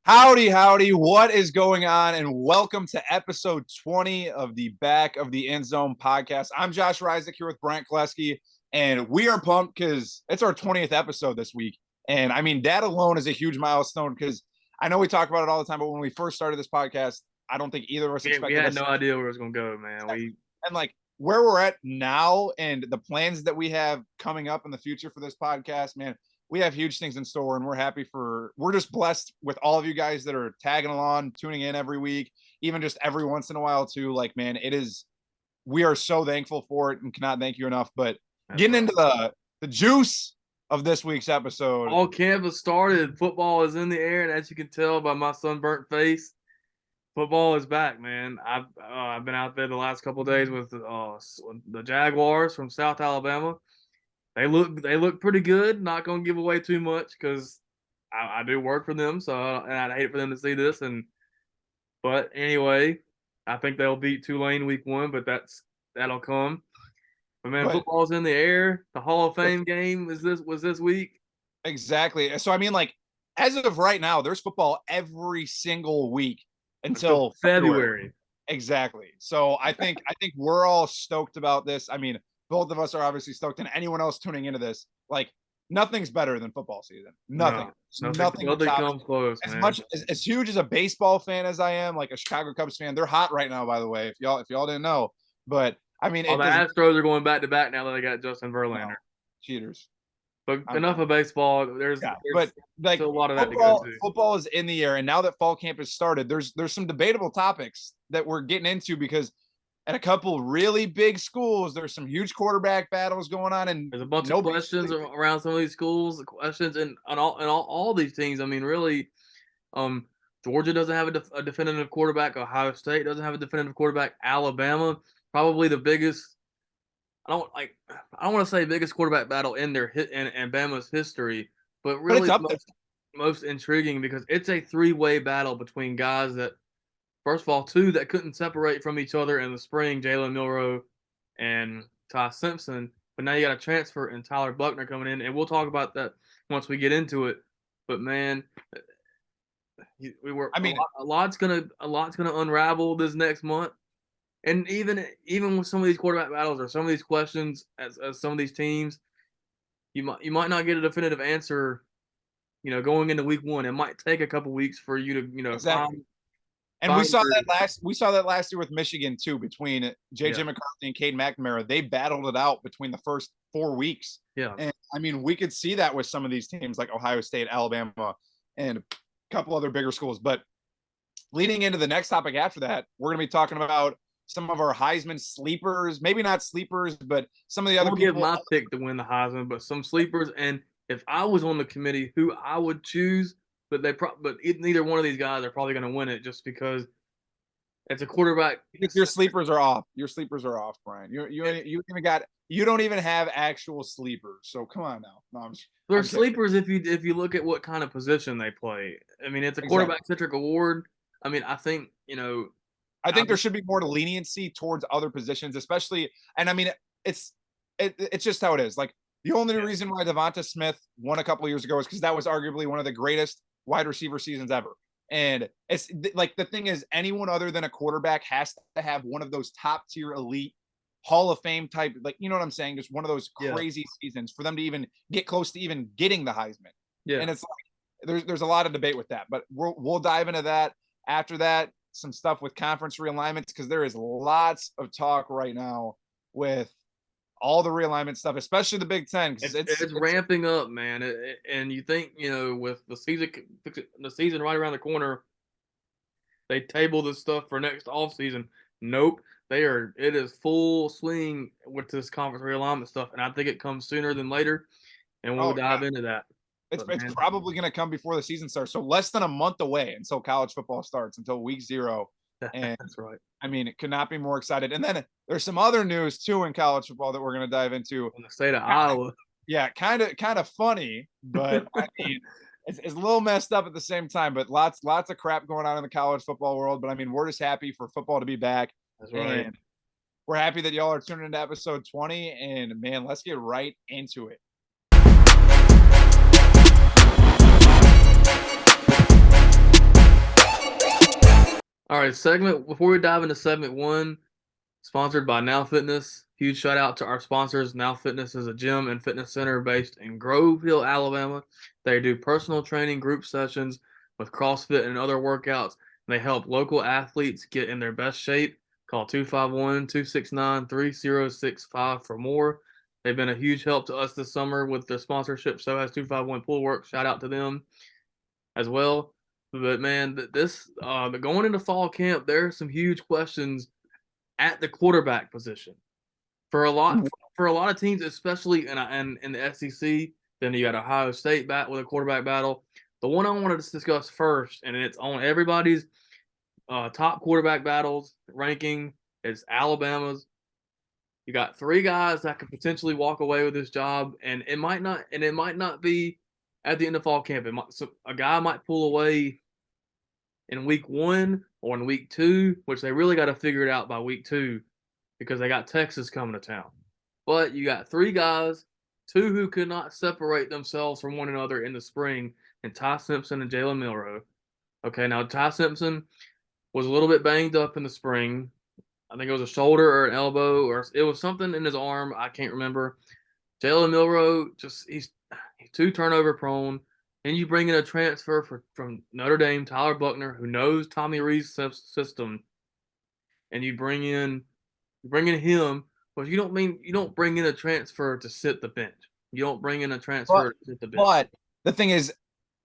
Howdy, howdy. What is going on? And welcome to episode 20 of the Back of the End Zone podcast. I'm Josh Reisnick here with Brent Kleski, and we are pumped because it's our 20th episode this week. And I mean, that alone is a huge milestone because I know we talk about it all the time, but when we first started this podcast, I don't think either of us expected We had us. no idea where it was going to go, man. And like where we're at now and the plans that we have coming up in the future for this podcast, man, we have huge things in store, and we're just blessed with all of you guys that are tagging along, tuning in every week, even just every once in a while too. Like, man, we are so thankful for it and cannot thank you enough. But getting into the juice of this week's episode. All camp has started. Football is in the air, and as you can tell by my sunburnt face, football is back, man. I've been out there the last couple of days with the Jaguars from South Alabama. They look pretty good. Not gonna give away too much because I do work for them, and I'd hate for them to see this. But anyway, I think they'll beat Tulane week 1, but that'll come. But man, football's in the air. The Hall of Fame game was this week. Exactly. So I mean, like as of right now, there's football every single week until February. Exactly. So I think we're all stoked about this. I mean, both of us are obviously stoked, and anyone else tuning into this, like nothing's better than football season. Nothing comes close. As huge as a baseball fan as I am, like a Chicago Cubs fan, they're hot right now. By the way, if y'all didn't know, but I mean, the Astros are going back to back now that they got Justin Verlander. No, cheaters. But enough of baseball. There's like a lot of that to go to. Football is in the air, and now that fall camp has started, there's some debatable topics that we're getting into because at a couple really big schools, there's some huge quarterback battles going on, and there's a bunch of questions around some of these schools. Questions and all these things. I mean, really, Georgia doesn't have a definitive quarterback. Ohio State doesn't have a definitive quarterback. Alabama, probably the biggest. I don't want to say biggest quarterback battle in Bama's history, but really most intriguing because it's a 3-way battle between guys that. First of all, 2 that couldn't separate from each other in the spring, Jalen Milroe and Ty Simpson. But now you got a transfer and Tyler Buckner coming in, and we'll talk about that once we get into it. But man, a lot's gonna unravel this next month, and even with some of these quarterback battles or some of these questions as some of these teams, you might not get a definitive answer. Going into week 1, it might take a couple weeks for you to exactly. And we saw that last year with Michigan too, between J.J. McCarthy and Cade McNamara. They battled it out between the first 4 weeks. Yeah. And I mean, we could see that with some of these teams like Ohio State, Alabama, and a couple other bigger schools. But leading into the next topic after that, we're going to be talking about some of our Heisman sleepers, maybe not sleepers, but some of the other people. I'll give my pick to win the Heisman, but some sleepers. And if I was on the committee, who I would choose, but neither one of these guys are probably going to win it just because it's a quarterback. Your sleepers are off. Your sleepers are off, Brian. You don't even have actual sleepers. So come on now. No, they're sleepers if you look at what kind of position they play. I mean, it's a quarterback centric award. I mean, I think there should be more leniency towards other positions, especially. And I mean, it's just how it is. Like the only reason why Devonta Smith won a couple of years ago is because that was arguably one of the greatest wide receiver seasons ever. And it's like the thing is, anyone other than a quarterback has to have one of those top tier elite Hall of Fame type, like, you know what I'm saying? Just one of those crazy seasons for them to even get close to even getting the Heisman. Yeah. And it's like, there's a lot of debate with that, but we'll dive into that. After that, some stuff with conference realignments, because there is lots of talk right now with all the realignment stuff, especially the Big Ten. It's ramping up, man. And you think, with the season right around the corner, they table this stuff for next offseason. Nope. It is full swing with this conference realignment stuff. And I think it comes sooner than later. And we'll dive into that. It's probably going to come before the season starts. So less than a month away until college football starts, until week 0. And that's right. I mean, it could not be more excited. And then there's some other news too in college football that we're going to dive into. In the state of Iowa. Yeah, kind of funny, but I mean, it's a little messed up at the same time. But lots of crap going on in the college football world. But I mean, we're just happy for football to be back. That's right. And we're happy that y'all are tuning into episode 20. And man, let's get right into it. All right, segment before we dive into segment one, sponsored by Now Fitness. Huge shout out to our sponsors. Now Fitness is a gym and fitness center based in Grove Hill, Alabama. They do personal training group sessions with CrossFit and other workouts. They help local athletes get in their best shape. Call 251-269-3065 for more. They've been a huge help to us this summer with their sponsorship. So has 251 Pool Work. Shout out to them as well. But man, this going into fall camp, there are some huge questions at the quarterback position for a lot of teams, especially in the SEC. Then you got Ohio State bat with a quarterback battle. The one I wanted to discuss first, and it's on everybody's top quarterback battles ranking, is Alabama's. You got three guys that could potentially walk away with this job, and it might not be at the end of fall camp. So a guy might pull away in week one or in week two, which they really got to figure it out by week two because they got Texas coming to town. But you got three guys, two who could not separate themselves from one another in the spring, and Ty Simpson and Jalen Milroe. Okay, now Ty Simpson was a little bit banged up in the spring. I think it was a shoulder or an elbow, or it was something in his arm. I can't remember. Jalen Milroe, he's too turnover prone. Then you bring in a transfer from Notre Dame, Tyler Buckner, who knows Tommy Rees' system, and you bring in him, but you don't bring in a transfer to sit the bench. You don't bring in a But transfer to sit the bench. but the thing is,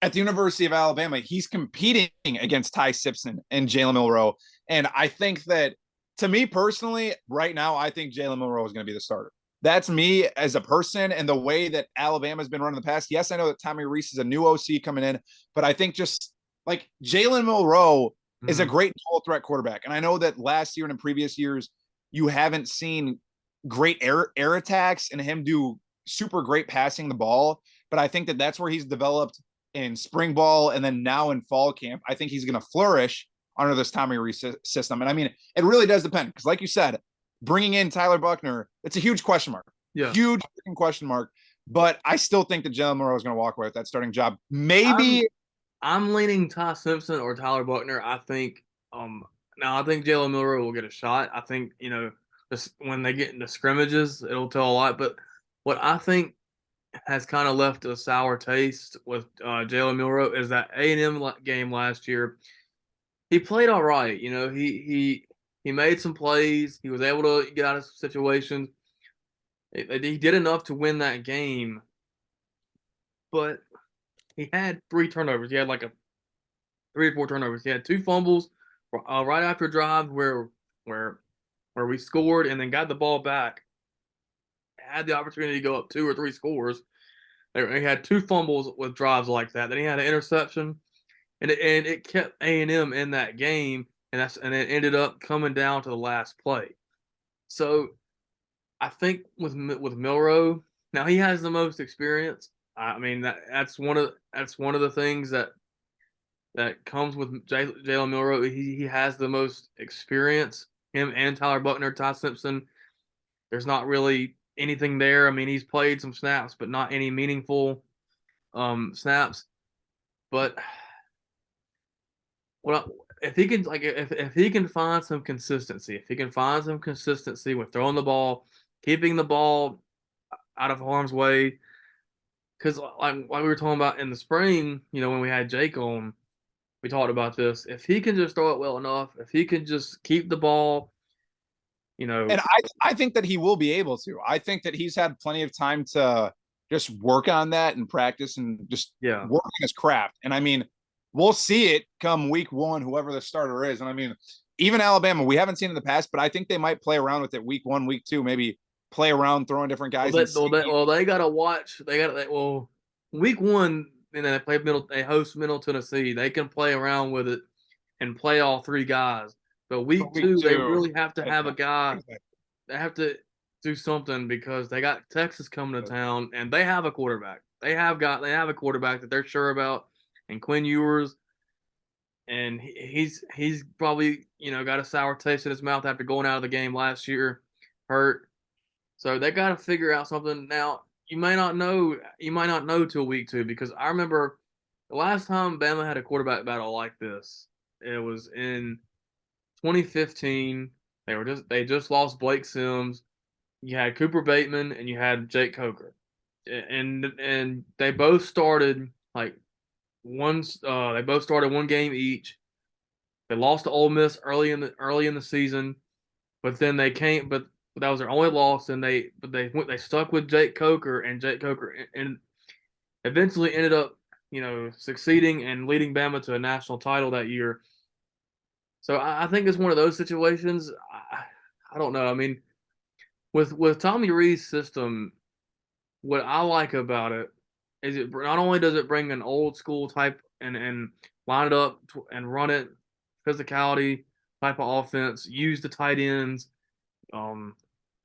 at the University of Alabama, he's competing against Ty Simpson and Jalen Milroe. And I think that, to me personally, right now, I think Jalen Milroe is going to be the starter. That's me as a person and the way that Alabama's been running the past. Yes, I know that Tommy Rees is a new OC coming in, but I think just like Jalen Milroe is a Mm-hmm. great dual threat quarterback. And I know that last year and in previous years, you haven't seen great air attacks and him do super great passing the ball. But I think that that's where he's developed in spring ball and then now in fall camp. I think he's going to flourish under this Tommy Rees system. And I mean, it really does depend because, like you said, bringing in Tyler Buckner, it's a huge question mark, Yeah, huge question mark. But I still think that Jalen Monroe is going to walk away with that starting job. I'm Maybe. I'm leaning Ty Simpson or Tyler Buckner. I think Jalen Milroe will get a shot. I think when they get into scrimmages, it'll tell a lot. But what I think has kind of left a sour taste with Jalen Milroe is that A&M game last year. He played all right. He made some plays. He was able to get out of situations. He did enough to win that game, but he had three turnovers. He had like a 3 or 4 turnovers. He had two fumbles right after drives where where we scored and then got the ball back. Had the opportunity to go up 2 or 3 scores. He had two fumbles with drives like that. Then he had an interception, and it kept A&M in that game, and it ended up coming down to the last play. So I think with Milroe, now he has the most experience. I mean that's one of the things that comes with Jalen Milroe. He has the most experience. Him and Tyler Buckner, Ty Simpson. There's not really anything there. I mean, he's played some snaps, but not any meaningful snaps. But well, if he can find some consistency, if he can find some consistency with throwing the ball, keeping the ball out of harm's way, because like we were talking about in the spring, when we had Jake on, we talked about this. If he can just throw it well enough, if he can just keep the ball, you know, And I think that he will be able to. I think that he's had plenty of time to just work on that and practice and just yeah. work on his craft. And I mean, we'll see it come week one, whoever the starter is. And I mean, even Alabama, we haven't seen in the past, but I think they might play around with it week one, week two, maybe play around throwing different guys and see. They gotta watch. Week one, and then they host Middle Tennessee. They can play around with it and play all three guys. But For week week two, they two. really have to have a guy. They have to do something because they got Texas coming to town, and they have a quarterback. They have a quarterback that they're sure about, and Quinn Ewers, and he's probably got a sour taste in his mouth after going out of the game last year, hurt. So they got to figure out something. Now, you might not know till week two because I remember the last time Bama had a quarterback battle like this. It was in 2015, they just lost Blake Sims. You had Cooper Bateman and you had Jake Coker, and they both started like they both started one game each. They lost to Ole Miss early in the season, but then they came. But that was their only loss, and they stuck with Jake Coker, and Jake Coker and eventually ended up succeeding and leading Bama to a national title that year. So I think it's one of those situations. I don't know. I mean, with Tommy Rees' system, what I like about it is it not only does it bring an old school type and line it up and run it physicality type of offense, use the tight ends, um,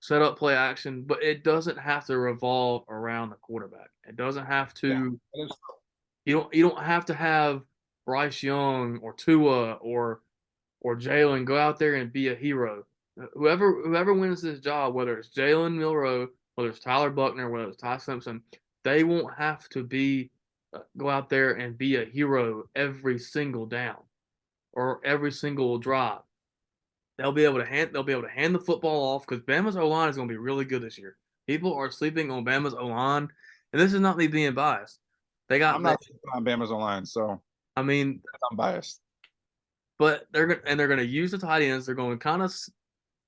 set up play action, but it doesn't have to revolve around the quarterback. It doesn't have Yeah, to. that is You don't have to have Bryce Young or Tua or Jalen go out there and be a hero. Whoever wins this job, whether it's Jalen Milroe, whether it's Tyler Buckner, whether it's Ty Simpson, they won't have to be go out there and be a hero every single down or every single drive. They'll be able to hand the football off because Bama's O line is going to be really good this year. People are sleeping on Bama's O line, and this is not me being biased. I'm not on Bama's line, so I mean, I'm biased. but they're gonna use the tight ends. They're going to kind of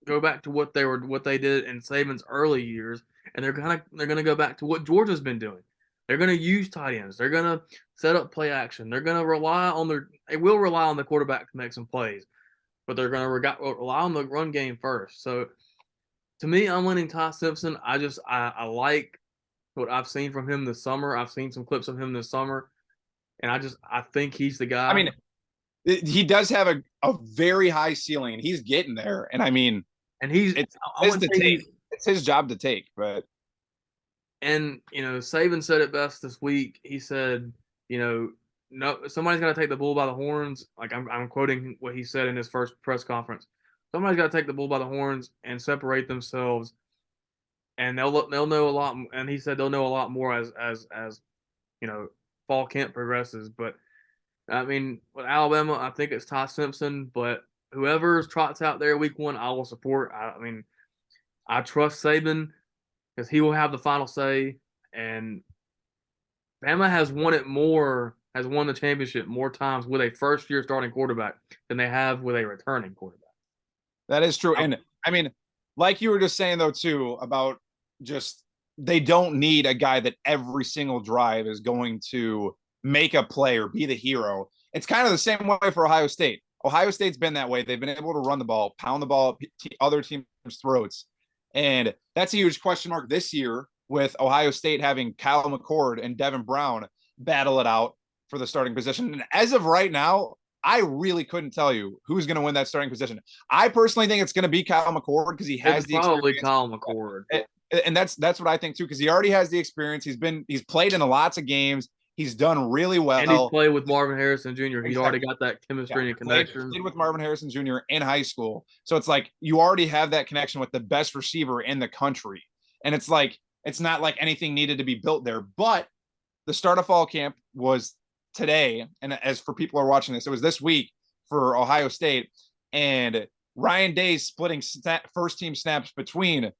go back to what they did in Saban's early years, and they're gonna go back to what Georgia's been doing. They're gonna use tight ends. They're gonna set up play action. They will rely on the quarterback to make some plays, but they're gonna rely on the run game first. So to me, I'm winning Ty Simpson. I like what I've seen from him this summer. I've seen some clips of him this summer, and I think he's the I guy. mean, he does have a very high ceiling, and he's getting there. And I mean, And it's I his wouldn't to say take. It's his job to take, but and Saban said it best this week. He said, no, somebody's got to take the bull by the horns. Like I'm quoting what he said in his first press conference. Somebody's got to take the bull by the horns and separate themselves, and they'll know a lot. And he said they'll know a lot more as you know fall camp progresses. But I mean, with Alabama, I think it's Ty Simpson. But whoever's trots out there week one, I will support. I mean, I trust Saban because he will have the final say. And Bama has won the championship more times with a first year starting quarterback than they have with a returning quarterback. that is true. And I mean, like you were just saying though too about just they don't need a guy that every single drive is going to make a play or be the hero. It's kind of the same way for Ohio State. Ohio State's been that way. They've been able to run the ball, pound the ball up other teams' throats. And that's a huge question mark this year with Ohio State having Kyle McCord and Devin Brown battle it out for the starting position. And as of right now, I really couldn't tell you who's going to win that starting position. I personally think it's going to be Kyle McCord because he has It's the probably experience. Kyle McCord. And that's what I think too because he already has the experience. He's played in lots of games. He's done really well. And he's played with Marvin Harrison Jr. He's already got that chemistry and connection. Played with Marvin Harrison Jr. in high school. So it's like you already have that connection with the best receiver in the country. And it's like it's not like anything needed to be built there. But the start of fall camp was today. And as for people who are watching this, it was this week for Ohio State. And Ryan Day's splitting first team snaps between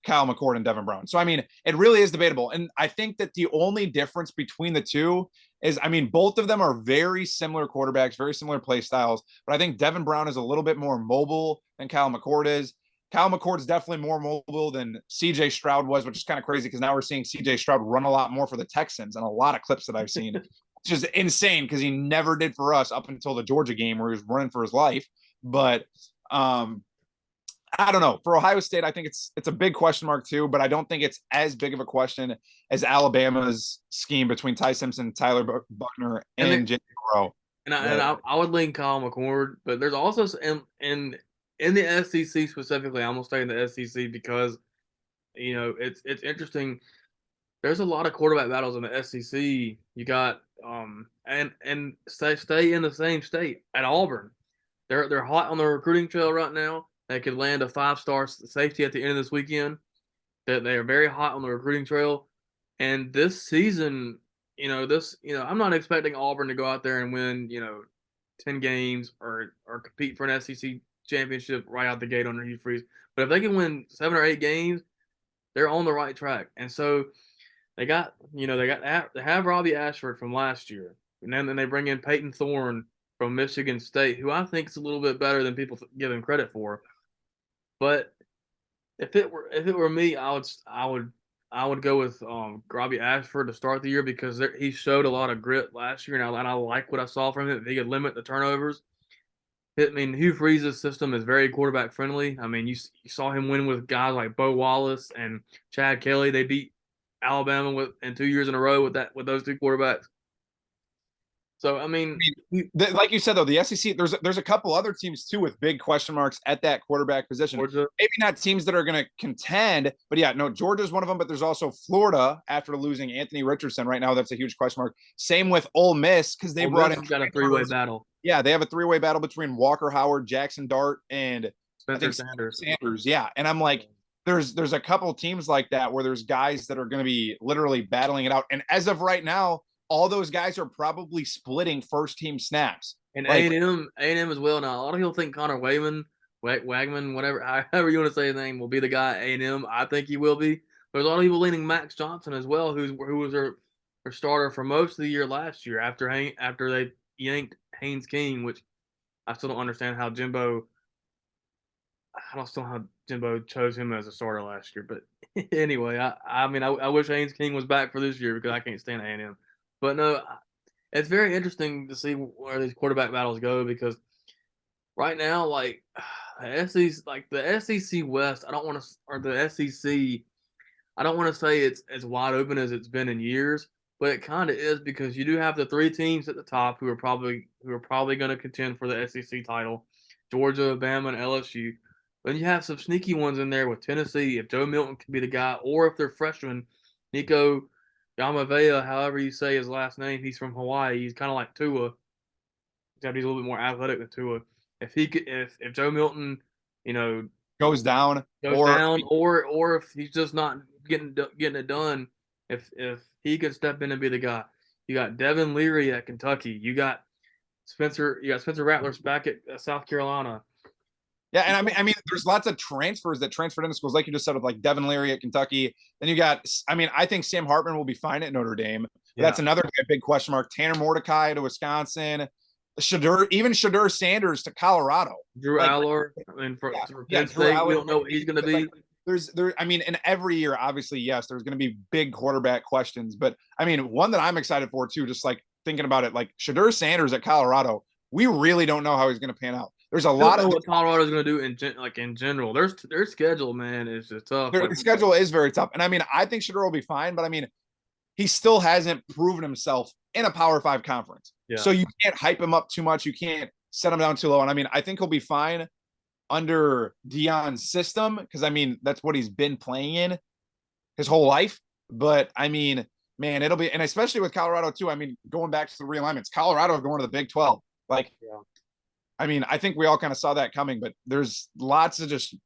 Kyle McCord and Devin Brown. So, I mean, it really is debatable. And I think that the only difference between the two is, I mean, both of them are very similar quarterbacks, very similar play styles. But I think Devin Brown is a little bit more mobile than Kyle McCord is. Kyle McCord is definitely more mobile than CJ Stroud was, which is kind of crazy because now we're seeing CJ Stroud run a lot more for the Texans and a lot of clips that I've seen. It's just insane because he never did for us up until the Georgia game where he was running for his life. But I don't know. For Ohio State, I think it's a big question mark too, but I don't think it's as big of a question as Alabama's scheme between Ty Simpson, Tyler Buckner, and Jake Rowe. And I would lean Kyle McCord, but there's also in the SEC specifically, I'm gonna stay in the SEC because it's interesting. There's a lot of quarterback battles in the SEC. You got and stay in the same state at Auburn. They're hot on the recruiting trail right now. They could land a 5-star safety at the end of this weekend. That they are very hot on the recruiting trail. And this season, I'm not expecting Auburn to go out there and win, 10 games or compete for an SEC championship right out the gate under Hugh Freeze. But if they can win 7 or 8 games, they're on the right track. And so they have Robbie Ashford from last year, and then they bring in Peyton Thorne from Michigan State, who I think is a little bit better than people give him credit for. But if it were me, I would go with Robbie Ashford to start the year because he showed a lot of grit last year, and I like what I saw from him. If he could limit the turnovers, I mean, Hugh Freeze's system is very quarterback friendly. I mean, you saw him win with guys like Bo Wallace and Chad Kelly. They beat Alabama in 2 years in a row with those two quarterbacks. So I mean, like you said though, the SEC there's a couple other teams too with big question marks at that quarterback position. Georgia. Maybe not teams that are going to contend, but yeah, no, Georgia's one of them. But there's also Florida after losing Anthony Richardson right now. That's a huge question mark. Same with Ole Miss because they brought in got a 3-way battle. Yeah, they have a 3-way battle between Walker Howard, Jackson Dart, and Spencer Sanders. Yeah, and I'm like, there's a couple teams like that where there's guys that are going to be literally battling it out. And as of right now, all those guys are probably splitting first team snaps. And A&M as well. Now a lot of people think Connor Wagman, whatever, however you want to say his name, will be the guy at A&M. I think he will be. There's a lot of people leaning Max Johnson as well, who was their starter for most of the year last year after they yanked Haynes King, which I still don't understand how Jimbo. I don't know how Jimbo chose him as a starter last year, but anyway, I mean I wish Haynes King was back for this year because I can't stand A&M. But no, it's very interesting to see where these quarterback battles go because right now, like the SEC West, I don't want to, or the SEC, I don't want to say it's as wide open as it's been in years, but it kind of is because you do have the 3 teams at the top who are probably going to contend for the SEC title: Georgia, Bama, and LSU. Then you have some sneaky ones in there with Tennessee, if Joe Milton can be the guy, or if they're freshmen, Nico Yamavea, however you say his last name, he's from Hawaii. He's kind of like Tua, except he's a little bit more athletic than Tua. If Joe Milton, goes down, or if he's just not getting it done, if he can step in and be the guy. You got Devin Leary at Kentucky. You got Spencer Rattlers back at South Carolina. Yeah, and I mean, there's lots of transfers that transferred into schools, like you just said, with like Devin Leary at Kentucky. Then you got, I think Sam Hartman will be fine at Notre Dame. Yeah. That's another big question mark. Tanner Mordecai to Wisconsin. Shadur Sanders to Colorado. Drew Aller. I mean, for Penn State, we don't know what he's going to be. And every year, obviously, yes, there's going to be big quarterback questions. But I mean, one that I'm excited for too, just like thinking about it, like Shadur Sanders at Colorado, we really don't know how he's going to pan out. There's a lot of what Colorado's going to do in general. Their schedule, man, is just tough. Their schedule is very tough, and I mean, I think Shadur will be fine, but I mean, he still hasn't proven himself in a Power 5 conference. Yeah. So you can't hype him up too much. You can't set him down too low. And I mean, I think he'll be fine under Deion's system because I mean that's what he's been playing in his whole life. But I mean, man, it'll be, and especially with Colorado too. I mean, going back to the realignments, Colorado going to the Big 12, like. Yeah. I mean, I think we all kind of saw that coming, but there's lots of just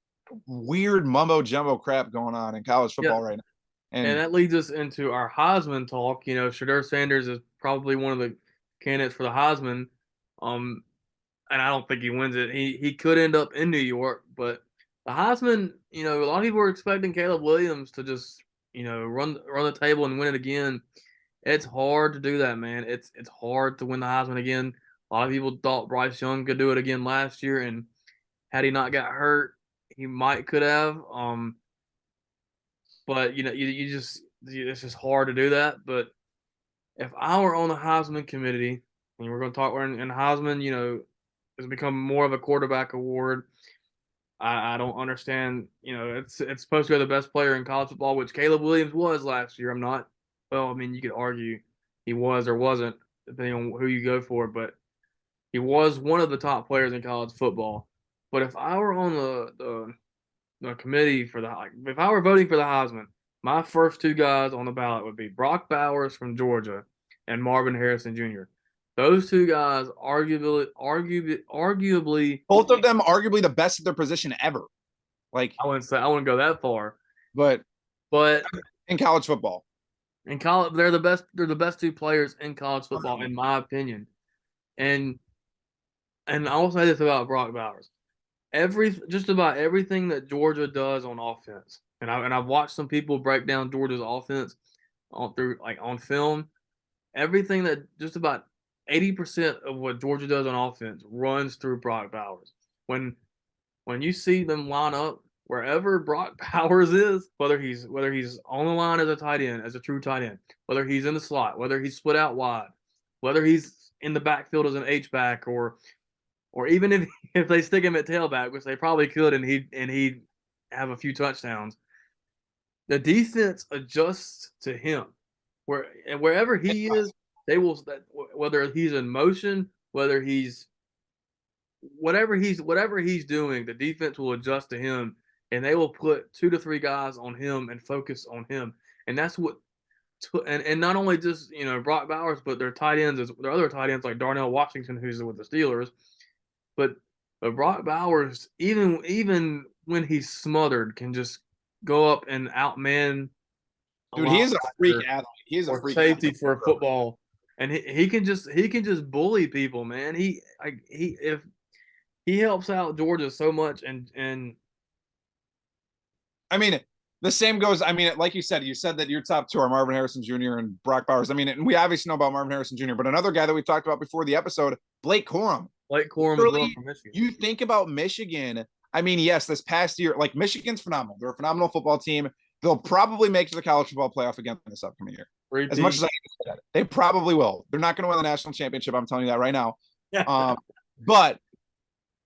weird mumbo jumbo crap going on in college football right now. And that leads us into our Heisman talk. Shadur Sanders is probably one of the candidates for the Heisman. And I don't think he wins it. He could end up in New York, but the Heisman, a lot of people were expecting Caleb Williams to just, run the table and win it again. It's hard to do that, man. It's hard to win the Heisman again. A lot of people thought Bryce Young could do it again last year, and had he not got hurt, he could have. But it's just hard to do that. But if I were on the Heisman committee, and we're going to talk, and Heisman, has become more of a quarterback award. I don't understand. It's supposed to be the best player in college football, which Caleb Williams was last year. You could argue he was or wasn't, depending on who you go for, but he was one of the top players in college football. But if I were on the committee if I were voting for the Heisman, my first 2 guys on the ballot would be Brock Bowers from Georgia and Marvin Harrison Jr. Those 2 guys, arguably, both of them arguably the best at their position ever. Like I wouldn't go that far, but in college football, they're the best. They're the best 2 players in college football, in my opinion. And I will say this about Brock Bowers. just about everything that Georgia does on offense, and I've watched some people break down Georgia's offense on film. Everything that just about 80% of what Georgia does on offense runs through Brock Bowers. When you see them line up wherever Brock Bowers is, whether he's on the line as a tight end, as a true tight end, whether he's in the slot, whether he's split out wide, whether he's in the backfield as an H back, or even if if they stick him at tailback, which they probably could, and he'd have a few touchdowns. The defense adjusts to him, wherever he is, they will, whether he's in motion, whatever he's doing, the defense will adjust to him, and they will put 2 to 3 guys on him and focus on him, and that's what. And not only just Brock Bowers, but their tight ends, their other tight ends like Darnell Washington, who's with the Steelers, but Brock Bowers, even when he's smothered, can just go up and outman a Dude, he is a freak linebacker athlete. He is a or freak safety athlete. for football, and he can just bully people, man. If he helps out Georgia so much, and I mean, the same goes. I mean, like you said that your top two are Marvin Harrison Jr. and Brock Bowers. I mean, and we obviously know about Marvin Harrison Jr., but another guy that we talked about before the episode, Blake Corum. Blake Corum as well from Michigan. You think about Michigan. I mean, yes, this past year, like Michigan's phenomenal. They're a phenomenal football team. They'll probably make it to the college football playoff again this upcoming year. As much as I hate to say that, they probably will. They're not going to win the national championship. I'm telling you that right now. But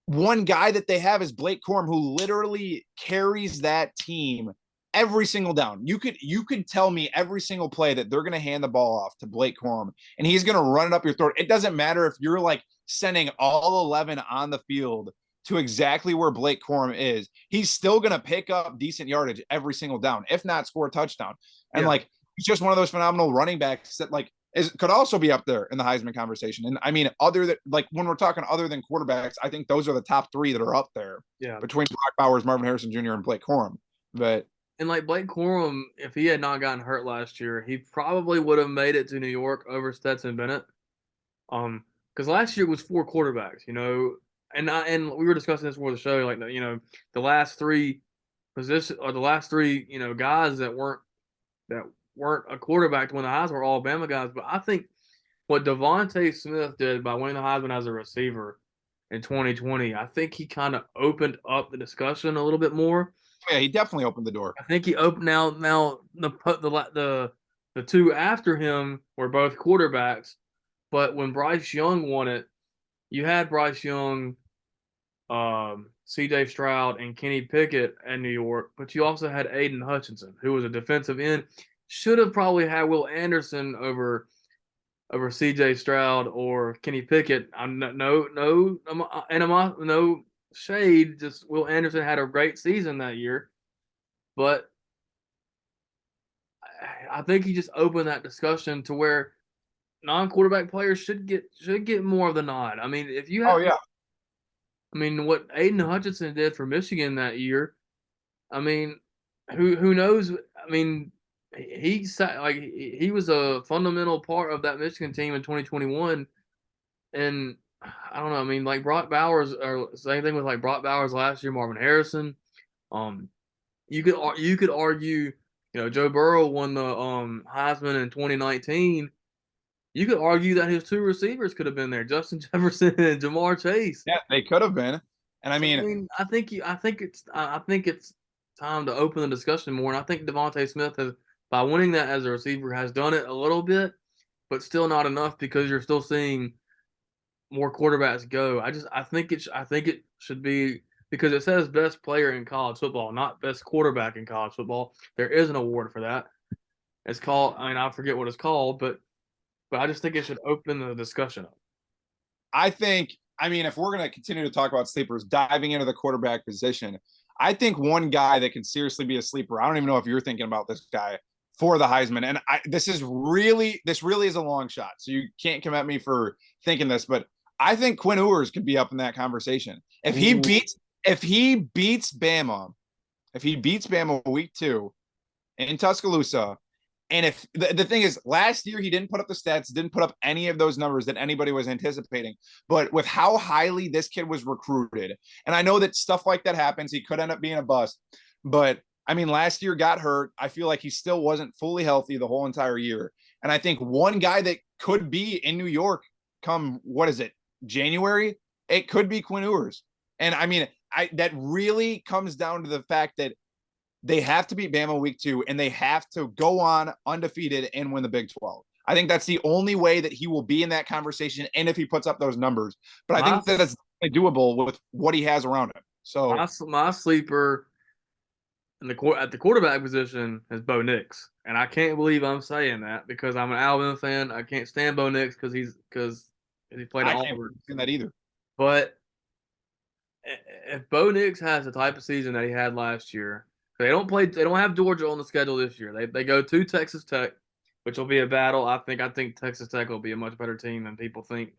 one guy that they have is Blake Corum, who literally carries that team every single down. You could tell me every single play that they're going to hand the ball off to Blake Corum, and he's going to run it up your throat. It doesn't matter if you're like sending all 11 on the field to exactly where Blake Corum is. He's still going to pick up decent yardage every single down, if not score a touchdown. And like, he's just one of those phenomenal running backs that could also be up there in the Heisman conversation. And I mean, when we're talking other than quarterbacks, I think those are the top 3 that are up there. Yeah, between Brock Bowers, Marvin Harrison Jr., and Blake Corum. And like Blake Corum, if he had not gotten hurt last year, he probably would have made it to New York over Stetson Bennett. Because last year was 4 quarterbacks, and we were discussing this before the show, like the last 3 positions, or the last 3 guys that weren't a quarterback to win the Heisman were all Bama guys. But I think what Devontae Smith did by winning the Heisman as a receiver in 2020, I think he kind of opened up the discussion a little bit more. Yeah, he definitely opened the door. I think he opened now the 2 after him were both quarterbacks, but when Bryce Young won it, you had Bryce Young, C.J. Stroud, and Kenny Pickett in New York, but you also had Aiden Hutchinson, who was a defensive end. Should have probably had Will Anderson over C.J. Stroud or Kenny Pickett. No shade. Just Will Anderson had a great season that year, but I think he just opened that discussion to where non-quarterback players should get more of the nod. I mean, if you have, I mean, what Aiden Hutchinson did for Michigan that year, I mean, who knows? I mean, he was a fundamental part of that Michigan team in 2021, and I don't know. I mean, like Brock Bowers, or same thing with like Brock Bowers last year, Marvin Harrison. You could argue, Joe Burrow won the Heisman in 2019. You could argue that his 2 receivers could have been there, Justin Jefferson and Jamar Chase. Yeah, they could have been. And I mean, I think it's time to open the discussion more. And I think Devontae Smith has, by winning that as a receiver, has done it a little bit, but still not enough, because you're still seeing more quarterbacks go. I think it should be, because it says best player in college football, not best quarterback in college football. There is an award for that. It's called, I forget what it's called, but I just think it should open the discussion up. I think, if we're going to continue to talk about sleepers, diving into the quarterback position, I think one guy that can seriously be a sleeper, I don't even know if you're thinking about this guy for the Heisman, and this really is a long shot, so you can't come at me for thinking this, but I think Quinn Ewers could be up in that conversation. If he beats Bama week 2 in Tuscaloosa, And if the thing is, last year he didn't put up the stats, didn't put up any of those numbers that anybody was anticipating. But with how highly this kid was recruited, and I know that stuff like that happens, he could end up being a bust. But I mean, last year got hurt. I feel like he still wasn't fully healthy the whole entire year. And I think one guy that could be in New York come, what is it, January? It could be Quinn Ewers. And I mean, that really comes down to the fact that they have to beat Bama week 2, and they have to go on undefeated and win the Big 12. I think that's the only way that he will be in that conversation, and if he puts up those numbers. But I think that it's doable with what he has around him. So my sleeper at the quarterback position is Bo Nix, and I can't believe I'm saying that because I'm an Alabama fan. I can't stand Bo Nix because he played at Auburn. I can't stand that either. But if Bo Nix has the type of season that he had last year, they don't have Georgia on the schedule this year. They go to Texas Tech, which will be a battle. I think Texas Tech will be a much better team than people think.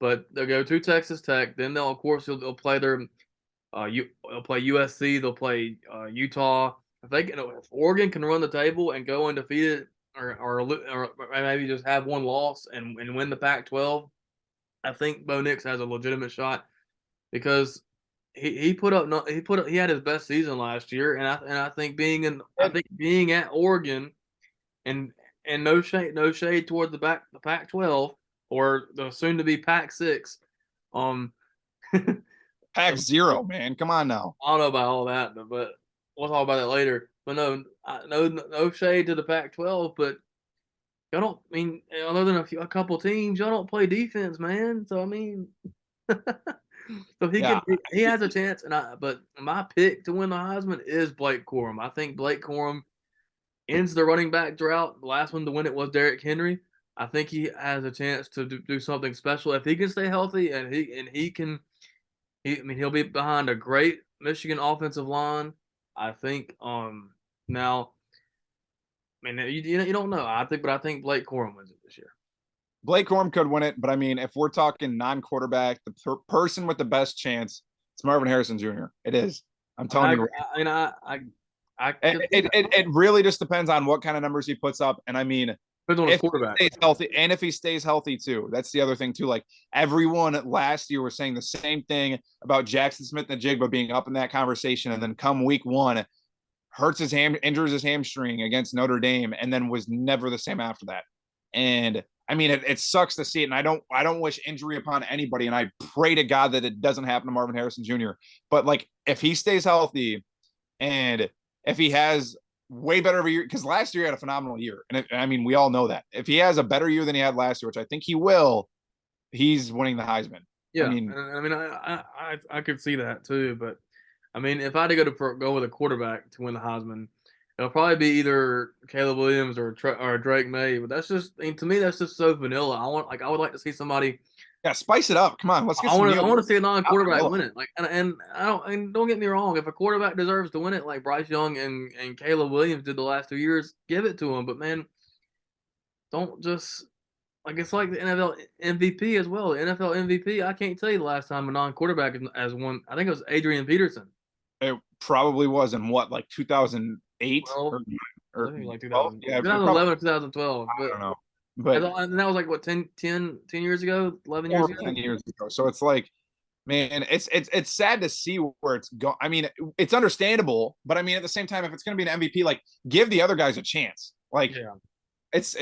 But they'll go to Texas Tech. Then they'll play their they'll play USC. They'll play Utah. If Oregon can run the table and go undefeated, or maybe just have one loss and win the Pac-12, I think Bo Nix has a legitimate shot because he had his best season last year, and I think being at Oregon, and no shade toward the Pac-12 or the soon to be Pac-6, Pac-0, man, come on now. I don't know about all that, but we'll talk about that later. But no shade to the Pac-12, but y'all don't, I mean, other than a couple teams, y'all don't play defense, man. So I mean. So he has a chance, but my pick to win the Heisman is Blake Corum. I think Blake Corum ends the running back drought. The last one to win it was Derrick Henry. I think he has a chance to do something special if he can stay healthy, and he'll be behind a great Michigan offensive line. I think now, I mean, you don't know. I think Blake Corum wins it this year. Blake Corum could win it, but I mean, if we're talking non-quarterback, the person with the best chance, it's Marvin Harrison Jr. It is. I'm telling you. It really just depends on what kind of numbers he puts up, and I mean, depends on his quarterback. He stays healthy, and if he stays healthy too, that's the other thing too. Like everyone last year was saying the same thing about Jackson Smith-Njigba being up in that conversation, and then come week 1, injures his hamstring against Notre Dame, and then was never the same after that. And I mean, it sucks to see it, and I don't wish injury upon anybody, and I pray to God that it doesn't happen to Marvin Harrison Jr. But like, if he stays healthy, and if he has way better of a year, because last year he had a phenomenal year, and I mean, we all know that if he has a better year than he had last year, which I think he will, he's winning the Heisman. Yeah, I could see that too, but I mean, if I had to go with a quarterback to win the Heisman, it'll probably be either Caleb Williams or Drake May, but that's just, to me, that's just so vanilla. I would like to see somebody. Yeah, spice it up. Come on, let's get. I want to see a non-quarterback win it. Like, and don't get me wrong, if a quarterback deserves to win it, like Bryce Young and Caleb Williams did the last 2 years, give it to him. But man, don't just it's like the NFL MVP as well. The NFL MVP, I can't tell you the last time a non-quarterback has won. I think it was Adrian Peterson. It probably was in what, like 2008 or like 2011 or 2012. I don't know. But and that was like what 10 years ago, 11 years ago. 10 years ago. So it's like, man, it's sad to see where it's going. I mean, it's understandable, but I mean, at the same time, if it's going to be an MVP, like, give the other guys a chance. Like, because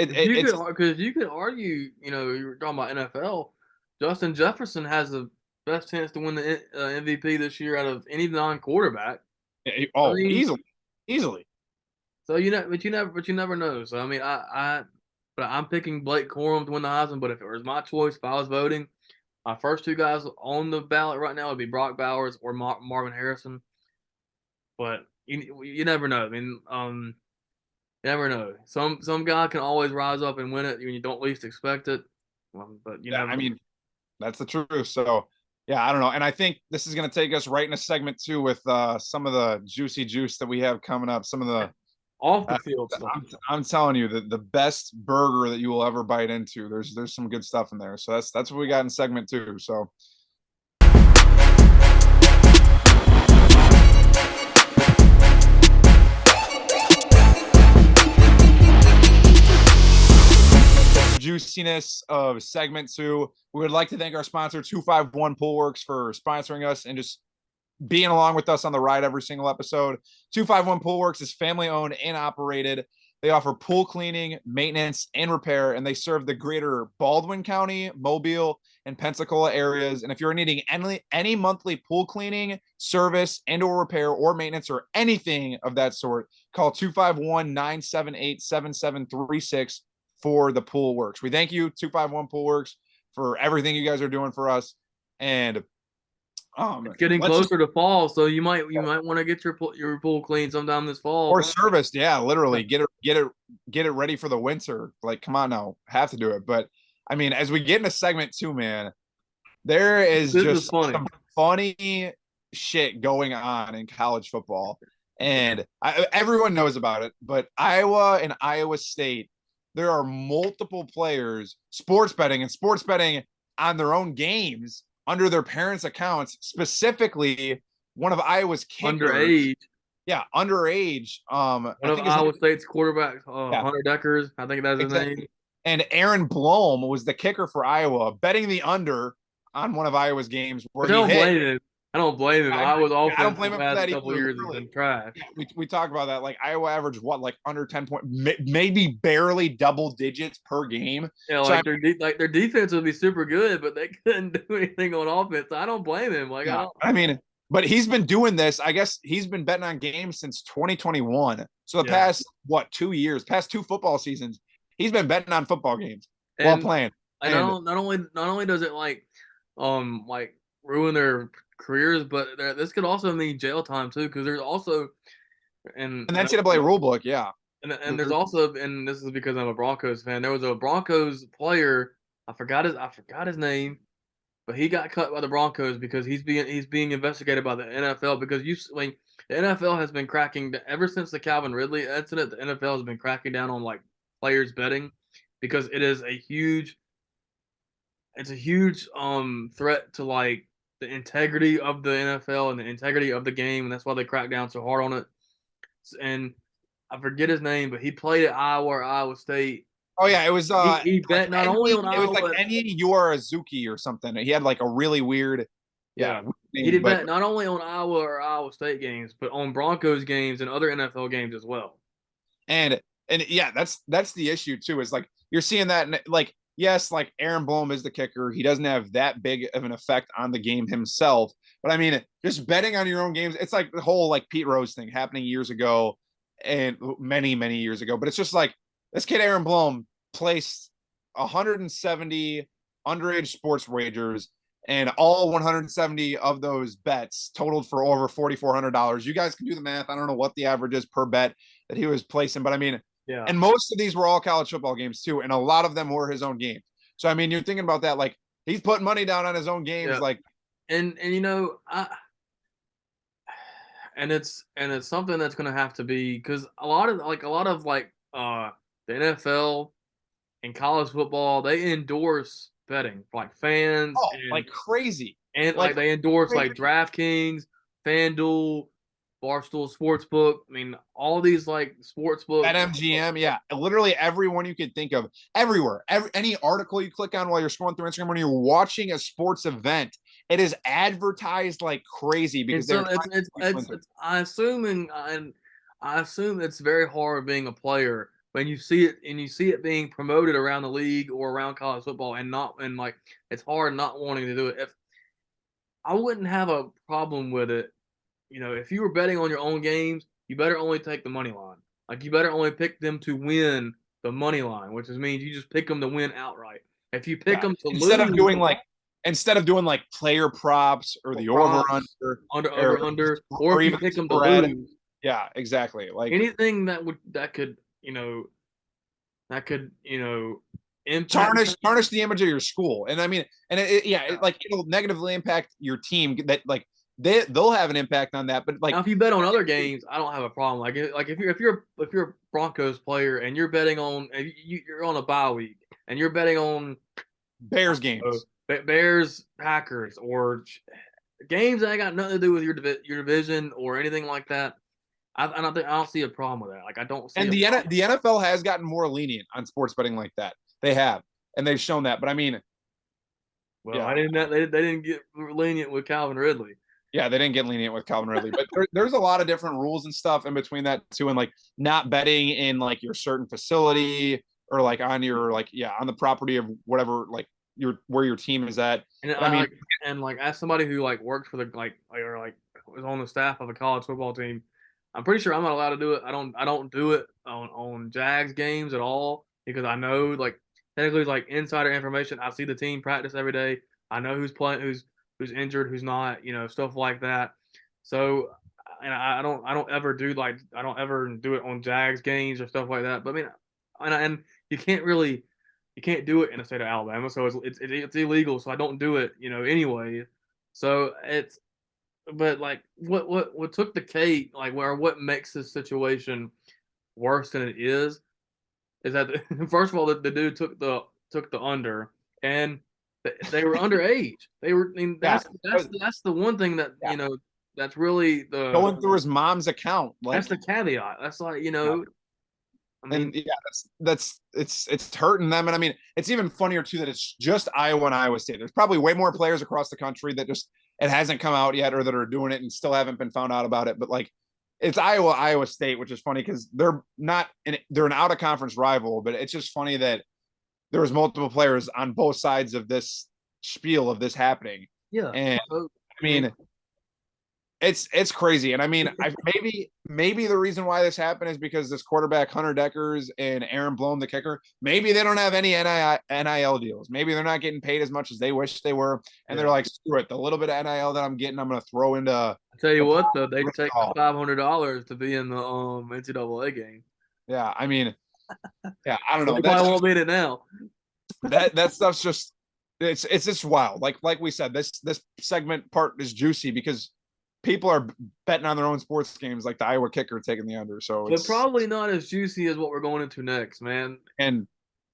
you could argue, you were talking about NFL. Justin Jefferson has the best chance to win the MVP this year out of any non-quarterback. Oh, easily. So you never know. So I mean, but I'm picking Blake Corum to win the Heisman. But if it was my choice, if I was voting, my first 2 guys on the ballot right now would be Brock Bowers or Marvin Harrison. But you never know. I mean, you never know. Some guy can always rise up and win it when you don't least expect it. But I mean, that's the truth. So. Yeah, I don't know. And I think this is going to take us right in a segment 2 with some of the juicy juice that we have coming up. Some of the off the field stuff. I'm telling you, the best burger that you will ever bite into. There's some good stuff in there. So that's what we got in segment 2. So. juiciness of segment 2. We would like to thank our sponsor, 251 Pool Works, for sponsoring us and just being along with us on the ride every single episode. 251 Pool Works is family owned and operated. They offer pool cleaning, maintenance, and repair, and they serve the greater Baldwin County, Mobile, and Pensacola areas. And if you're needing any monthly pool cleaning, service, and or repair or maintenance or anything of that sort, call 251-978-7736 for the Pool Works. We thank you, 251 Pool Works, for everything you guys are doing for us. And it's getting closer to fall, so you might want to get your pool clean sometime this fall or serviced. Yeah, literally get it ready for the winter. Like, come on now, have to do it. But I mean, as we get into segment 2, man, there is just some funny shit going on in college football, and everyone knows about it. But Iowa and Iowa State, there are multiple players sports betting on their own games under their parents' accounts, specifically one of Iowa's kickers. Underage. Yeah, underage. One of Iowa State's quarterbacks, Hunter Deckers, I think that's his name. And Aaron Blome was the kicker for Iowa, betting the under on one of Iowa's games where he hit. I don't blame him. I don't blame him for that couple years has been trash. Yeah, we talk about that. Like Iowa averaged like under 10 points, maybe barely double digits per game. Yeah, so their defense would be super good, but they couldn't do anything on offense. I don't blame him. But he's been doing this. I guess he's been betting on games since 2021. So the past 2 years, past 2 football seasons, he's been betting on football games while playing. And not only does it like ruin their careers, but this could also mean jail time too, because there's also an NCAA rule book, and there's also, and this is because I'm a Broncos fan. There was a Broncos player, I forgot his name, but he got cut by the Broncos because he's being investigated by the NFL because the NFL has been cracking ever since the Calvin Ridley incident. The NFL has been cracking down on like players betting because it is a huge threat to like the integrity of the NFL and the integrity of the game, and that's why they crack down so hard on it. And I forget his name, but he played at Iowa or Iowa State. Oh yeah, it was he bet not only on Iowa. It was like Enyi Urazuki or something. He had like a really weird name, he did bet not only on Iowa or Iowa State games, but on Broncos games and other NFL games as well. And yeah, that's the issue too, is like you're seeing that like yes, like Aaron Blome is the kicker. He doesn't have that big of an effect on the game himself. But I mean, just betting on your own games, it's like the whole like Pete Rose thing happening years ago and many, many years ago. But it's just like this kid, Aaron Blome, placed 170 underage sports wagers, and all 170 of those bets totaled for over $4,400. You guys can do the math. I don't know what the average is per bet that he was placing, but I mean, yeah. And most of these were all college football games too, and a lot of them were his own games. So I mean, you're thinking about that, like he's putting money down on his own games, like. And it's something that's going to have to be, because a lot of the NFL and college football, they endorse betting, like fans, like crazy, and like they endorse like DraftKings, FanDuel, Barstool Sportsbook. I mean, all these like sportsbooks. At MGM, yeah. Literally everyone you could think of. Everywhere. Any article you click on while you're scrolling through Instagram, when you're watching a sports event, it is advertised like crazy because I assume it's very hard being a player when you see it being promoted around the league or around college football, and like it's hard not wanting to do it. If I wouldn't have a problem with it. You know, if you were betting on your own games, you better only take the money line. Like, you better only pick them to win the money line, which means you just pick them to win outright. If you pick them to instead of doing like player props or the over under, or if you pick them to lose. Yeah, exactly. Like anything that could impact tarnish the image of your school. And I mean, and it'll negatively impact your team. That like. They'll have an impact on that, but like now, if you bet on other games, I don't have a problem. Like if you're a Broncos player and you're betting on you're on a bye week and you're betting on Bears games, Bears Packers, or games that ain't got nothing to do with your division or anything like that, I don't see a problem with that. Like I don't see. And the NFL has gotten more lenient on sports betting like that. They have. and they've shown that. But I mean, Well, yeah, they didn't get lenient with Calvin Ridley. yeah, they didn't get lenient with Calvin Ridley, but there's a lot of different rules and stuff in between that too, and like not betting in like your certain facility or like on your like on the property of whatever like your where your team is at. And But I mean, as somebody who like worked for the or like was on the staff of a college football team, I'm pretty sure I'm not allowed to do it. I don't do it on Jags games at all because I know like technically it's like insider information. I see the team practice every day. I know who's playing, who's injured, who's not, stuff like that. So and I don't ever do it on Jags games or stuff like that. But I mean, and you can't do it in the state of Alabama, so it's illegal. So I don't do it, anyway. So but like what took the cake, like what makes this situation worse than it is that first of all the dude took the under, and they were underage. They were. I mean, that's the one thing that yeah, that's really going through his mom's account, that's like the caveat. That's like yeah. I And mean, yeah, that's it's hurting them. And I mean, it's even funnier too that it's just Iowa and Iowa State. There's probably way more players across the country that just it hasn't come out yet or that are doing it and still haven't been found out about it. But like it's Iowa State, which is funny because they're an out of conference rival, but it's just funny that there was multiple players on both sides of this spiel of this happening. yeah. And So, I mean, it's crazy. And I mean, maybe the reason why this happened is because this quarterback Hunter Deckers and Aaron Bloom, the kicker, maybe they don't have any NIL deals. Maybe they're not getting paid as much as they wish they were, and they're like, screw it, the little bit of NIL that I'm getting, I'm going to throw into. I tell you what, though, they take the $500 to be in the NCAA game. Yeah, I mean, yeah, I don't know. They probably won't be in it now. That stuff's just it's just wild. Like we said, this segment part is juicy because people are betting on their own sports games, like the Iowa kicker taking the under. So But probably not as juicy as what we're going into next, man. And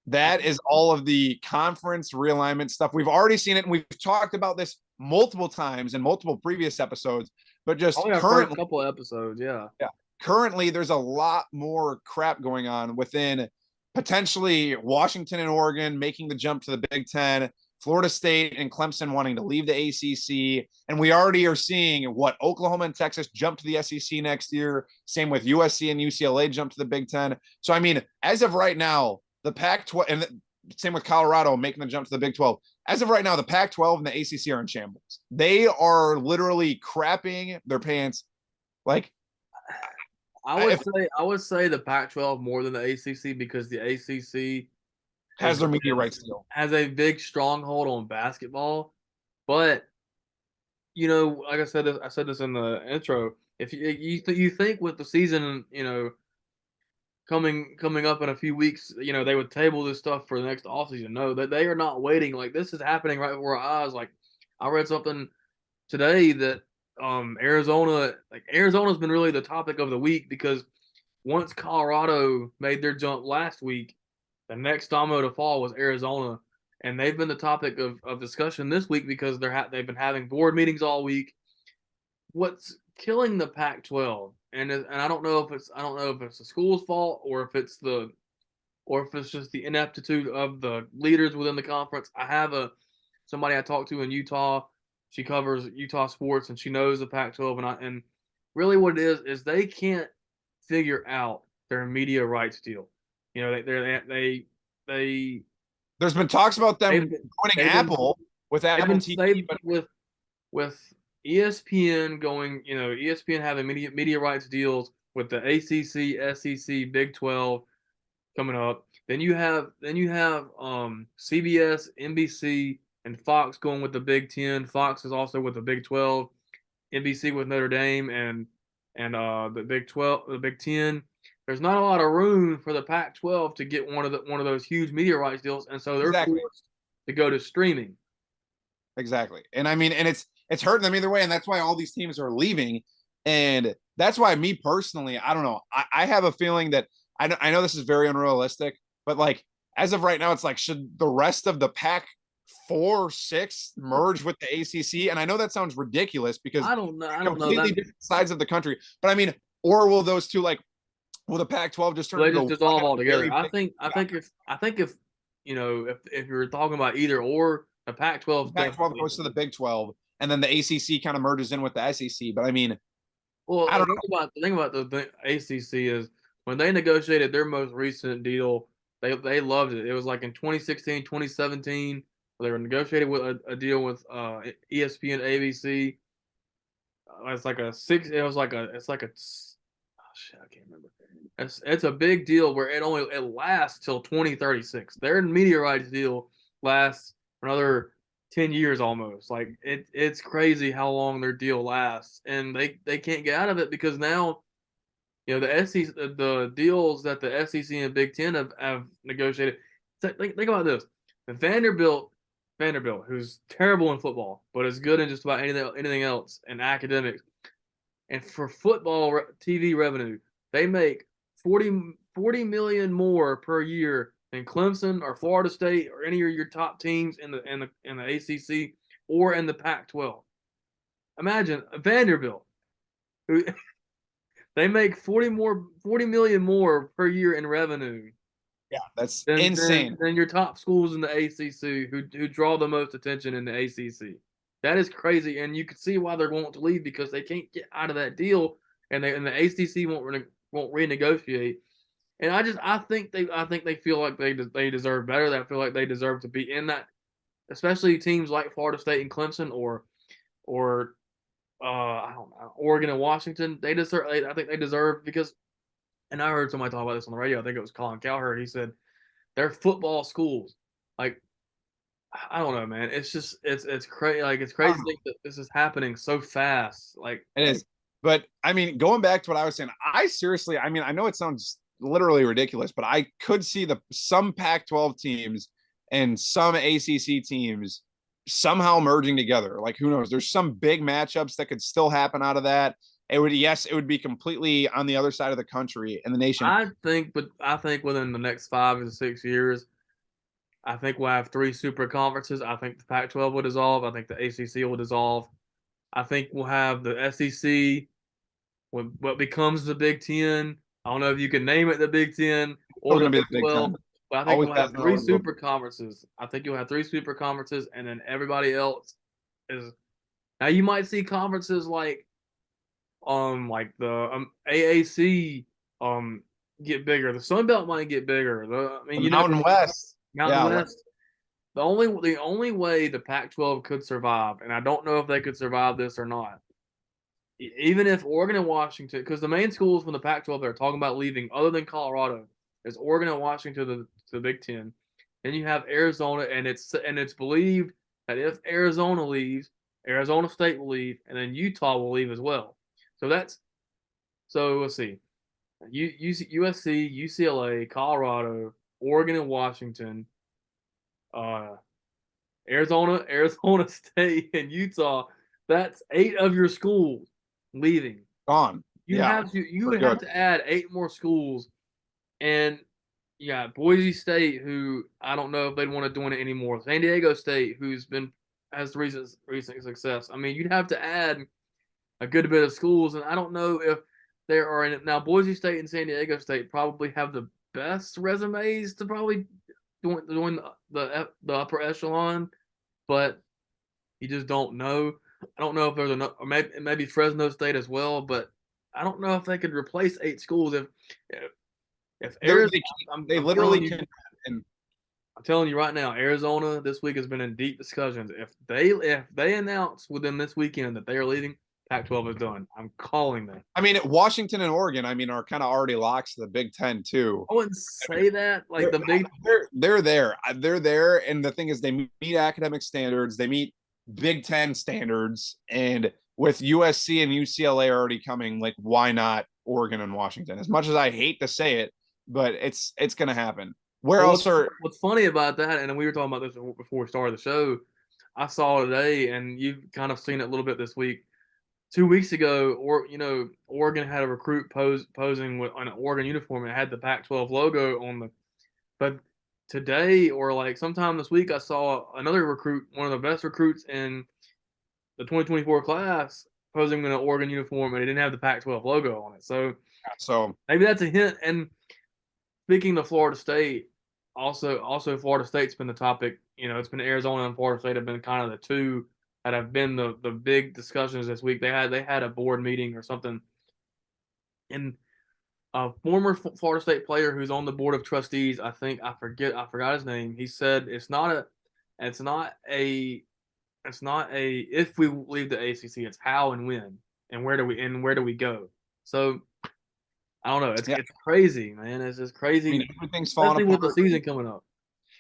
that is all of the conference realignment stuff. We've already seen it, and we've talked about this multiple times in multiple previous episodes. But just currently, a couple of episodes, yeah. Currently, there's a lot more crap going on within potentially Washington and Oregon making the jump to the Big Ten, Florida State and Clemson wanting to leave the ACC. And we already are seeing what Oklahoma and Texas jump to the SEC next year. Same with USC and UCLA jump to the Big Ten. So, I mean, as of right now, the Pac-12 and same with Colorado making the jump to the Big 12. As of right now, the Pac-12 and the ACC are in shambles. They are literally crapping their pants. Like, I would say the Pac-12 more than the ACC because the ACC has their media rights deal. Has a big stronghold on basketball, but like I said this in the intro. If you think with the season, coming up in a few weeks, they would table this stuff for the next offseason. No, that they are not waiting. Like this is happening right before our eyes. Like I read something today that Arizona's been really the topic of the week because once Colorado made their jump last week, the next domino to fall was Arizona, and they've been the topic of discussion this week because they've been having board meetings all week. What's killing the Pac-12, and I don't know if it's the school's fault or if it's just the ineptitude of the leaders within the conference. I have somebody I talked to in Utah. She covers Utah sports and she knows the Pac-12, and really what it is they can't figure out their media rights deal. They there's been talks about them joining Apple with Apple TV, but with ESPN going, ESPN having media rights deals with the ACC, SEC, Big 12 coming up. Then you have CBS, NBC, and Fox going with the Big 10. Fox is also with the Big 12, NBC with Notre Dame, and the Big 12, the Big 10. There's not a lot of room for the Pac-12 to get one of those huge media rights deals, and so they're forced to go to streaming. Exactly, and I mean, and it's hurting them either way, and that's why all these teams are leaving, and that's why me personally, I don't know, I have a feeling that I know this is very unrealistic, but like as of right now, it's like should the rest of the Pac-4-6 merge with the ACC? And I know that sounds ridiculous because I don't know, completely different sides of the country, but I mean, or will those two will the Pac-12 just turn? They just dissolve altogether. I think if if you're talking about either or, the Pac-12 Pac-12 definitely. goes to the Big 12, and then the ACC kind of merges in with the SEC. But I mean, Well, I don't the thing about the ACC is when they negotiated their most recent deal, they loved it. It was like in 2016, 2017, they were negotiating with a deal with ESPN, ABC. It's like a six. It was like a. It's like a. Oh shit, I can't remember. It's a big deal where it lasts till 2036. Their media rights deal lasts for another 10 years almost. Like it's crazy how long their deal lasts, and they can't get out of it because now the SEC the deals that the SEC and Big Ten have negotiated. Think about this: Vanderbilt, who's terrible in football but is good in just about anything else in academics. And for football TV revenue, they make 40 million more per year than Clemson or Florida State or any of your top teams in the ACC or in the Pac-12. Imagine Vanderbilt, who they make 40 million more per year in revenue yeah, that's than insane. your top schools in the ACC who draw the most attention in the ACC. That is crazy, and you can see why they're wanting to leave because they can't get out of that deal, and the ACC won't renegotiate. And I think they feel like they deserve better. They feel like they deserve to be in that, especially teams like Florida State and Clemson or I don't know, Oregon and Washington. They deserve. I think they deserve because. And I heard somebody talk about this on the radio. I think it was Colin Cowherd. He said they're football schools. Like I don't know, man. It's just it's crazy. Like it's I crazy don't to know. think that this is happening so fast. It is. But I mean, going back to what I was saying, I seriously, I mean, I know it sounds literally ridiculous, but I could see some Pac-12 teams and some ACC teams somehow merging together. Like who knows? There's some big matchups that could still happen out of that. It would be completely on the other side of the country and the nation. I think within the next 5 to 6 years, I think we'll have three super conferences. I think the Pac-12 will dissolve. I think the ACC will dissolve. I think we'll have the SEC, what becomes the Big Ten. I don't know if you can name it the Big Ten Still or the going to be Big the Big 12, Ten. but I think Always we'll has have been, three always will super be. conferences. I think you'll have three super conferences, and then everybody else is. Now you might see conferences like the AAC get bigger. The Sun Belt might get bigger. I mean, The Mountain West. Mountain Yeah. West. The only way the Pac-12 could survive, and I don't know if they could survive this or not, even if Oregon and Washington, because the main schools from the Pac-12 that are talking about leaving, other than Colorado, is Oregon and Washington to the Big Ten. Then you have Arizona, and it's believed that if Arizona leaves, Arizona State will leave, and then Utah will leave as well. So let's see, USC, UCLA, Colorado, Oregon and Washington, uh, Arizona State, and Utah. That's 8 of your schools leaving. Gone. Yeah. You For would have good. to add 8 more schools, and you got Boise State, who I don't know if they'd want to do it anymore. San Diego State, has recent success. I mean, you'd have to add a good bit of schools, and I don't know if there are in it now. Boise State and San Diego State probably have the best resumes to probably join the upper echelon, but you just don't know. I don't know if there's enough, or maybe Fresno State as well, but I don't know if they could replace 8 schools if Arizona. They, I'm, they I'm literally telling you, can. And I'm telling you right now, Arizona this week has been in deep discussions. If they announce within this weekend that they are leaving, Pac-12 is done. I'm calling that. I mean, Washington and Oregon, I mean, are kind of already locks to the Big Ten too. I wouldn't say that like They're, the big. they're there. They're there. And the thing is, they meet academic standards. They meet Big Ten standards. And with USC and UCLA already coming, like, why not Oregon and Washington? As much as I hate to say it, but it's going to happen. Where Well, else are what's funny about that, and we were talking about this before we started the show. I saw today, and you've kind of seen it a little bit this week. 2 weeks ago, Oregon had a recruit posing with an Oregon uniform. It had the Pac-12 logo on the. But today, or like sometime this week, I saw another recruit, one of the best recruits in the 2024 class, posing in an Oregon uniform, and it didn't have the Pac-12 logo on it. So so maybe that's a hint. And speaking of Florida State, Also, Florida State's been the topic. It's been Arizona and Florida State have been kind of the two that have been the big discussions this week. They had a board meeting or something, and a former Florida State player who's on the board of trustees, I forgot his name. He said it's not a if we leave the ACC, it's how and when and where do we go. So I don't know. It's Yeah, it's crazy, man. It's just I mean crazy, everything's falling especially with the apart. season coming up.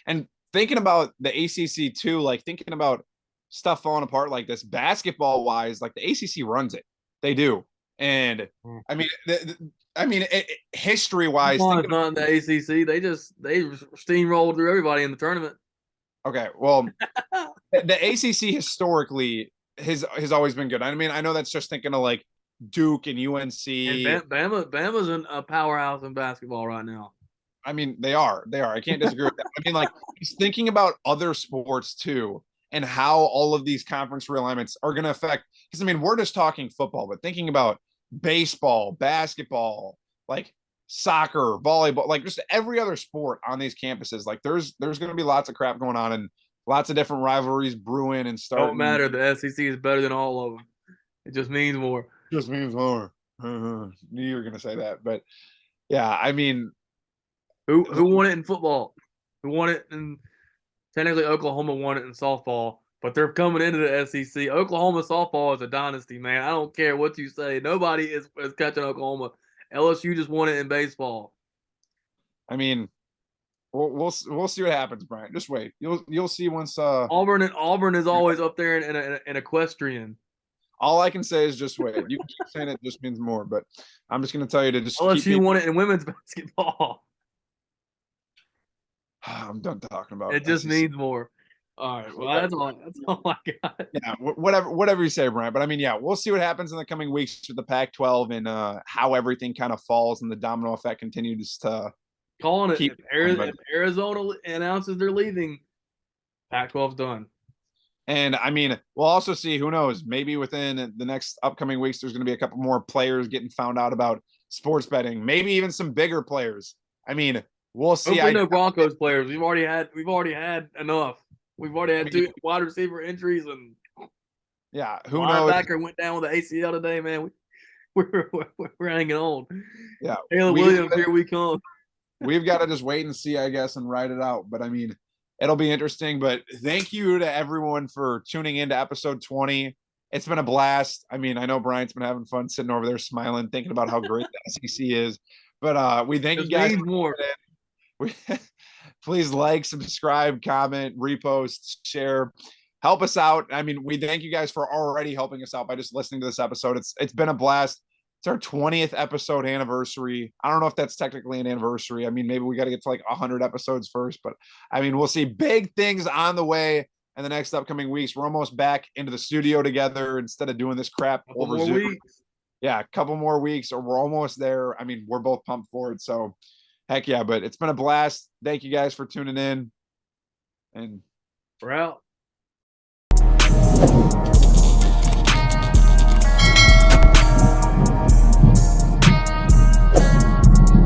And thinking about the ACC too, like thinking about stuff falling apart like this, basketball wise, like the ACC runs it. They do. And Mm. I mean, history wise, It's not in the ACC. They steamrolled through everybody in the tournament. okay, well, the ACC historically has always been good. I mean, I know that's just thinking of like Duke and And UNC. Bama's a powerhouse in basketball right now. I mean, they are. I can't disagree with that. I mean, like he's thinking about other sports too and how all of these conference realignments are going to affect. Because I mean, we're just talking football, but thinking about baseball, basketball, like soccer, volleyball, like just every other sport on these campuses. Like there's going to be lots of crap going on and lots of different rivalries brewing and Don't starting. matter. The SEC is better than all of them. It just means more. Just means more. Knew you were going to say that, but yeah, I mean, Who won it in football? Who won it in technically Oklahoma won it in softball, but they're coming into the SEC. Oklahoma softball is a dynasty, man. I don't care what you say. Nobody is catching Oklahoma. LSU just won it in baseball. I mean, we'll see what happens, Brian. Just wait. You'll see once. Auburn is always up there in equestrian. All I can say is just wait. You can keep saying it just means more, but I'm just going to tell you to just LSU won it in women's basketball. I'm done talking about it. Just means more. All right. Well, that's all I got. Yeah, whatever you say, Brian. But I mean, yeah, we'll see what happens in the coming weeks with the Pac-12 and how everything kind of falls and the domino effect continues to calling it. If Arizona announces they're leaving, Pac-12's done. And I mean, we'll also see, who knows, maybe within the next upcoming weeks, there's going to be a couple more players getting found out about sports betting, maybe even some bigger players. I mean, we'll see. Hopefully no Broncos players. We've already had enough. We've already had two wide receiver injuries and yeah, who knows? Linebacker went down with the ACL today, man. We're hanging on. Yeah, Taylor Williams, here we come. We've got to just wait and see, I guess, and ride it out. But I mean, it'll be interesting. But thank you to everyone for tuning into episode 20. It's been a blast. I mean, I know Brian's been having fun sitting over there smiling, thinking about how great the SEC is. But we thank you guys. More. Please like, subscribe, comment, repost, share. Help us out. I mean, we thank you guys for already helping us out by just listening to this episode. It's been a blast. It's our 20th episode anniversary. I don't know if that's technically an anniversary. I mean, maybe we got to get to like 100 episodes first, but I mean, we'll see big things on the way in the next upcoming weeks. We're almost back into the studio together instead of doing this crap over Zoom. Yeah, a couple more weeks or we're almost there. I mean, we're both pumped for it. So heck yeah, but it's been a blast. Thank you guys for tuning in. And we're out.